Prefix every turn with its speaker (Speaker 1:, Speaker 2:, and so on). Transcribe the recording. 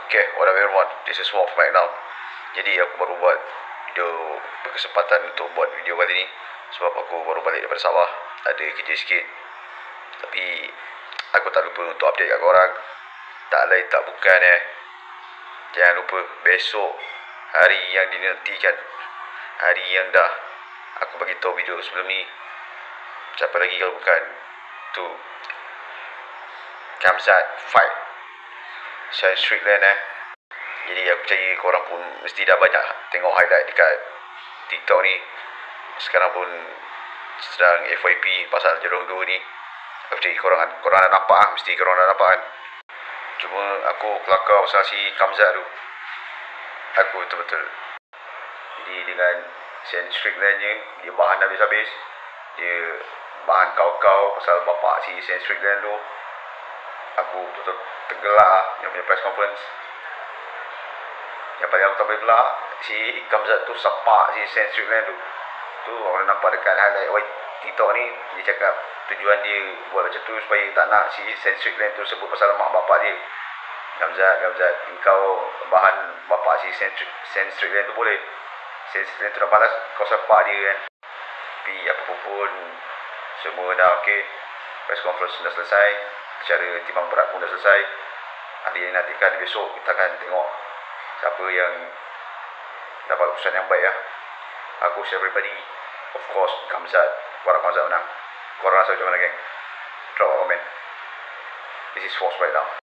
Speaker 1: Okay, whatever everyone, this is Wolf right now. Jadi aku baru buat video, berkesempatan untuk buat video kali ni sebab aku baru balik daripada sawah, ada kerja sikit. Tapi aku tak lupa untuk update kat korang. Tak lain tak bukan jangan lupa besok, hari yang dinantikan, hari yang dah aku bagi tahu video sebelum ni. Siapa lagi kalau bukan tu Kamzat Fight Shine Strickland Jadi aku percaya korang pun mesti dah banyak tengok highlight dekat TikTok ni. Sekarang pun sedang FYP pasal Jerung 2 ni. Aku percaya korang dah nampak mesti korang dah nampak kan. Cuma aku kelakar pasal si Kamzat tu. Aku betul-betul. Jadi dengan Shine Strickland ni, dia bahan habis-habis. Dia bahan kau-kau pasal bapak si Shine Strickland tu. Aku betul-betul tergelak yang punya press conference. Yang paling aku tak boleh belak, si Kamzat tu sepak si Shine Strickland tu. Tu orang nampak dekat highlight TikTok ni. Dia cakap tujuan dia buat macam tu supaya tak nak si Shine Strickland tu sebut pasal mak bapak dia. Kamzat, engkau bahan bapak si Shine Strickland tu boleh. Shine Strickland tu dah balas, kau sepak dia kan. Tapi apa pun semua dah okey. Press conference dah selesai, acara timbang berat pun dah selesai. Hari yang nantikan besok kita akan tengok siapa yang dapat keputusan yang baik . Aku share everybody, of course Kamzat, harap Kamzat menang. Korang rasa macam mana geng? Drop a comment. This is Force right now.